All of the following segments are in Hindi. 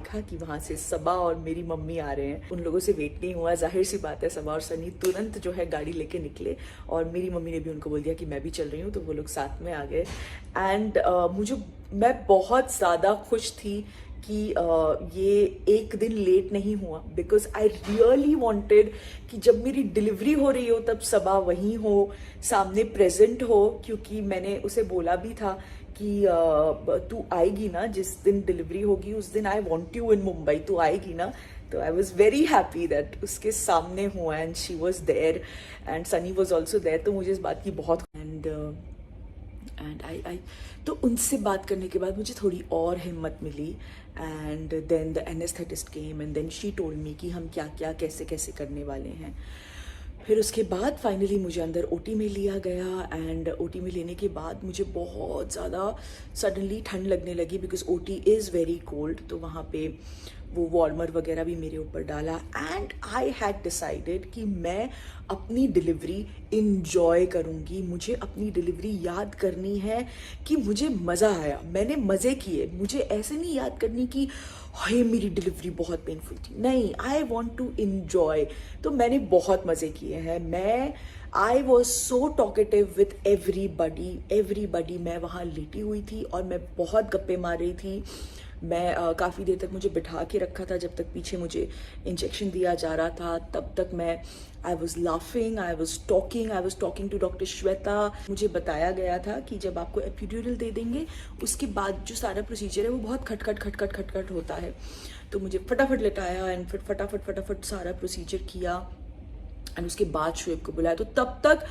देखा कि वहाँ से सबा और मेरी मम्मी आ रहे हैं। उन लोगों से वेट नहीं हुआ, जाहिर सी बात है सबा और सनी तुरंत जो है गाड़ी लेके निकले और मेरी मम्मी ने भी उनको बोल दिया कि मैं भी चल रही हूँ, तो वो लोग साथ में आ गए। एंड मैं बहुत ज़्यादा खुश थी कि ये एक दिन लेट नहीं हुआ, बिकॉज आई रियली वॉन्टेड कि जब मेरी डिलीवरी हो रही हो तब सबा वहीं हो, सामने प्रेजेंट हो, क्योंकि मैंने उसे बोला भी था कि तू आएगी ना जिस दिन डिलीवरी होगी, उस दिन I want you in Mumbai, तू आएगी ना। तो I was very happy that उसके सामने हुआ and she was there and Sunny was also there. तो मुझे इस बात की बहुत एंड आई तो उनसे बात करने के बाद मुझे थोड़ी और हिम्मत मिली। And then the anaesthetist came and then she told me कि हम क्या क्या कैसे कैसे करने वाले हैं। फिर उसके बाद फाइनली मुझे अंदर ओटी में लिया गया एंड ओटी में लेने के बाद मुझे बहुत ज़्यादा सडनली ठंड लगने लगी, because OT is very cold. तो वहाँ पे वो वार्मर वगैरह भी मेरे ऊपर डाला एंड आई हैड डिसाइडेड कि मैं अपनी डिलीवरी इंजॉय करूँगी। मुझे अपनी डिलीवरी याद करनी है कि मुझे मज़ा आया, मैंने मज़े किए। मुझे ऐसे नहीं याद करनी कि हाय मेरी डिलीवरी बहुत पेनफुल थी, नहीं, आई वॉन्ट टू इन्जॉय। तो मैंने बहुत मज़े किए हैं। I was so talkative with everybody. मैं वहाँ लेटी हुई थी और मैं बहुत गप्पे मार रही थी। मैं काफ़ी देर तक मुझे बिठा के रखा था, जब तक पीछे मुझे इंजेक्शन दिया जा रहा था तब तक मैं I was laughing, I was talking to doctor Shweta. मुझे बताया गया था कि जब आपको एपिड्यूरल दे देंगे उसके बाद जो सारा प्रोसीजर है वो बहुत खटखट होता है। तो मुझे फटाफट लेटाया एंड फिर फटाफट सारा प्रोसीजर किया एंड उसके बाद शोएब को बुलाया। तो तब तक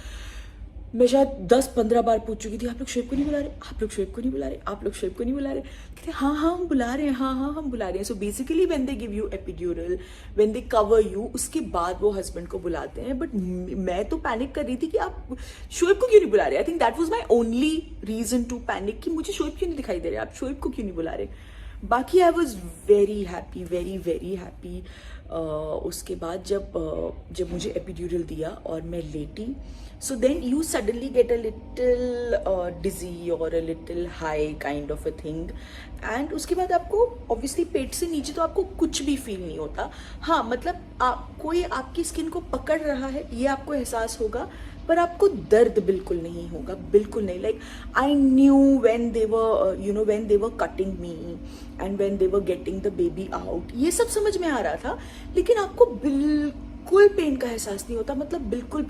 मैं शायद 10-15 बार पूछ चुकी थी, आप लोग शोएब को नहीं बुला रहे, आप लोग शोएब को नहीं बुला रहे, आप लोग शोएब को नहीं बुला रहे। कहते हाँ हम बुला रहे हैं, हाँ हम बुला रहे हैं। So basically when they give you epidural, when they cover you, उसके बाद वो हस्बैंड को बुलाते हैं। बट मैं तो पैनिक कर रही थी कि आप शोएब को क्यों नहीं बुला रहे। I think that was my only reason to panic कि मुझे शोएब क्यों नहीं दिखाई दे रहे, आप शोएब को क्यों नहीं बुला रहे। बाकी I was very happy, very happy. उसके बाद जब मुझे एपिड्यूरल दिया और मैं लेटी, so then you suddenly get a little dizzy और a little high kind of a thing. And उसके बाद आपको ऑब्वियसली पेट से नीचे तो आपको कुछ भी फील नहीं होता। हाँ मतलब कोई आपकी स्किन को पकड़ रहा है ये आपको एहसास होगा, पर आपको दर्द बिल्कुल नहीं होगा, बिल्कुल नहीं। Like I knew when they were cutting me and when they were getting the baby out, ये सब समझ में आ रहा था, लेकिन आपको बिल्कुल पेन का एहसास नहीं होता, मतलब बिल्कुल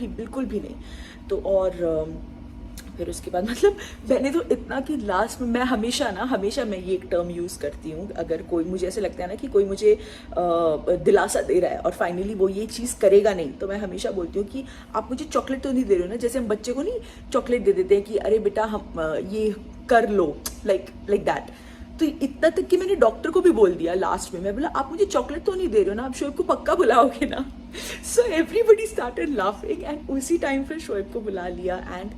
भी नहीं। तो और फिर उसके बाद मतलब मैंने तो इतना कि लास्ट में मैं हमेशा मैं ये एक टर्म यूज़ करती हूँ, अगर कोई मुझे ऐसे लगता है ना कि कोई मुझे दिलासा दे रहा है और फाइनली वो ये चीज़ करेगा नहीं, तो मैं हमेशा बोलती हूँ कि आप मुझे चॉकलेट तो नहीं दे रहे हो ना। जैसे हम बच्चे को नहीं चॉकलेट दे देते हैं कि अरे बेटा हम ये कर लो, लाइक दैट। तो इतना तक कि मैंने डॉक्टर को भी बोल दिया लास्ट में, मैं बोला आप मुझे चॉकलेट तो नहीं दे रहे हो ना, आप शोएब को पक्का बुलाओगे ना। So everybody started laughing and उसी टाइम फिर शोएब को बुला लिया। And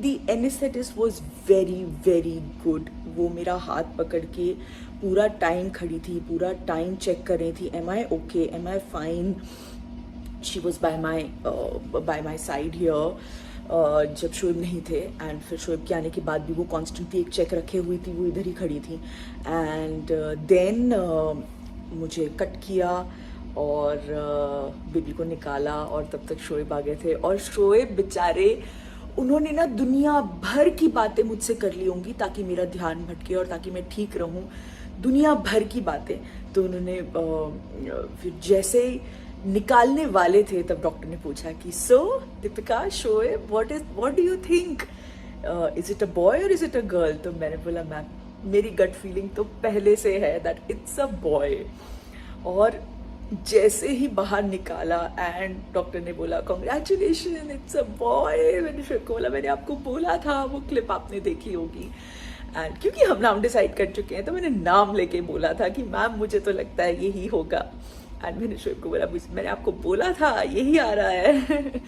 the anaesthetist was very good. वो मेरा हाथ पकड़ के पूरा टाइम खड़ी थी, पूरा टाइम चेक कर रही थी, am I okay, am I fine. She was by my side here जब शोएब नहीं थे, एंड फिर शोएब के आने के बाद भी वो कॉन्स्टेंटली एक चेक रखे हुई थी, वो इधर ही खड़ी थी। एंड देन मुझे कट किया और बेबी को निकाला और तब तक शोएब आ गए थे। और शोएब बेचारे, उन्होंने ना दुनिया भर की बातें मुझसे कर ली होंगी ताकि मेरा ध्यान भटके और ताकि मैं ठीक रहूं, दुनिया भर की बातें। तो उन्होंने फिर जैसे निकालने वाले थे तब डॉक्टर ने पूछा कि so Deepika, Shoaib, what do you think, is it a boy और इज इट अ गर्ल। तो मैंने बोला मैम मेरी गट फीलिंग तो पहले से है दैट इट्स अ बॉय। और जैसे ही बाहर निकाला एंड डॉक्टर ने बोला कॉन्ग्रेचुलेशन इट्स अ बॉय, मैंने शोएब को बोला मैंने आपको बोला था, वो क्लिप आपने देखी होगी। एंड क्योंकि हम नाम डिसाइड कर चुके हैं तो मैंने नाम लेके बोला था कि मैम मुझे तो लगता है यही होगा। एंड मैंने शोएब को बोला मैंने आपको बोला था यही आ रहा है।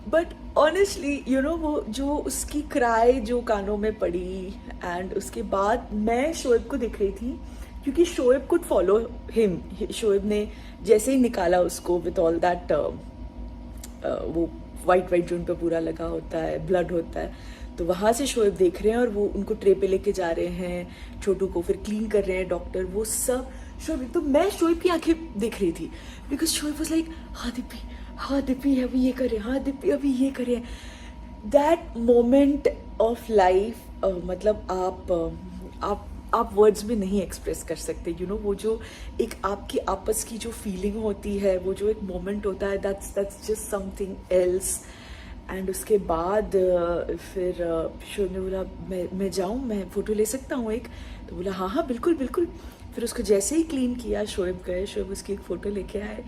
बट ऑनेस्टली वो जो उसकी क्राई जो कानों में पड़ी, एंड उसके बाद मैं शोएब को दिख रही थी क्योंकि Shoaib could follow him. Shoaib ने जैसे ही निकाला उसको विथ ऑल दैट वो वाइट जो उन पर पूरा लगा होता है, ब्लड होता है, तो वहाँ से शोएब देख रहे हैं और वो उनको ट्रे पे लेके जा रहे हैं, छोटू को फिर क्लीन कर रहे हैं डॉक्टर। वो सब शोएब, तो मैं शोएब की आंखें देख रही थी बिकॉज शोएब वाज लाइक हाँ दीप्ति अभी ये करे, हाँ दीप्ति अभी ये करे. दैट मोमेंट ऑफ लाइफ मतलब आप वर्ड्स में नहीं एक्सप्रेस कर सकते. यू नो वो जो एक आपकी आपस की जो फीलिंग होती है, वो जो एक मोमेंट होता है, that's just something else. And उसके बाद फिर शोएब ने बोला मैं जाऊँ, मैं फ़ोटो ले सकता हूँ एक. तो बोला हाँ बिल्कुल बिल्कुल. फिर उसको जैसे ही क्लीन किया, शोएब गए, शोएब उसकी एक फ़ोटो लेके आए.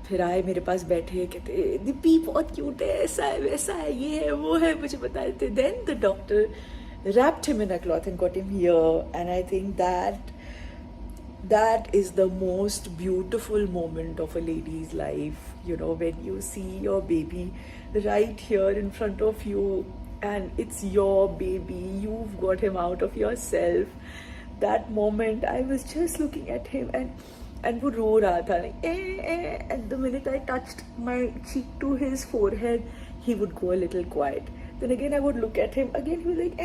फिर आए मेरे पास बैठे, कहते दीपी बहुत क्यूट है, ऐसा है वैसा है, ये है वो है, मुझे बता रहे थे. Then the doctor wrapped him in a cloth and got him here, and I think that is the most beautiful moment of a lady's life, you know, when you see your baby right here in front of you and it's your baby, you've got him out of yourself. That moment I was just looking at him and वो रो रहा था, and the minute I touched my cheek to his forehead he would go a little quiet. Then again I would look at him, again he was like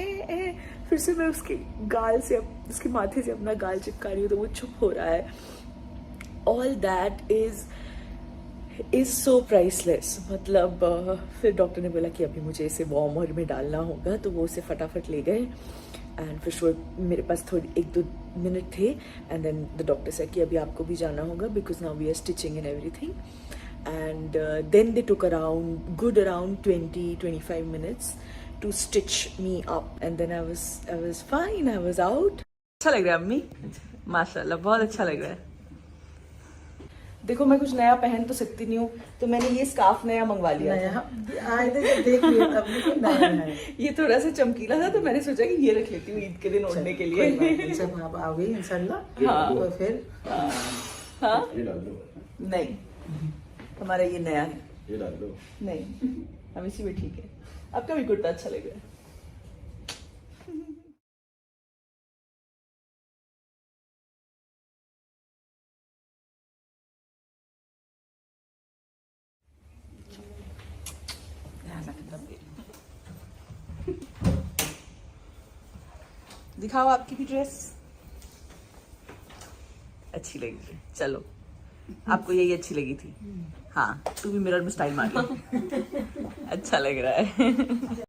फिर से मैं उसके गाल से, उसके माथे से अपना गाल चिपका रही हूँ तो वो चुप हो रहा है. All that is so priceless. मतलब फिर डॉक्टर ने बोला कि अभी मुझे इसे वार्मर में डालना होगा, तो वो उसे फटाफट ले गए. एंड फिर शोएब मेरे पास थोड़ी 1-2 मिनट थे. एंड देन द डॉक्टर से कि अभी आपको भी जाना होगा because now we are stitching and everything. And then they took around 20-25 minutes to stitch me up, and then I was fine, I was out. अच्छा लग रहा है अम्मी, माशाल्लाह बहुत अच्छा लग रहा है. देखो मैं कुछ नया पहन तो सकती नहीं हूँ, तो मैंने ये स्कार्फ नया मंगवा लिया. देख लिया तब भी नया है. ये थोड़ा सा चमकीला था तो मैंने सोचा कि ये रख लेती हूँ ईद के दिन ओढ़ने के लिए. जब आप आओगे इंशाल्लाह. हाँ तो फिर हाँ नहीं, हमारा ये नया है. ये डाल दो. नहीं, हम इसी में ठीक है. आपका भी कुर्ता अच्छा लग रहा है. दिखाओ आपकी भी ड्रेस अच्छी लगी है. चलो आपको यही अच्छी लगी थी. हाँ तू भी मिरर में स्टाइल मार ले. अच्छा लग रहा है.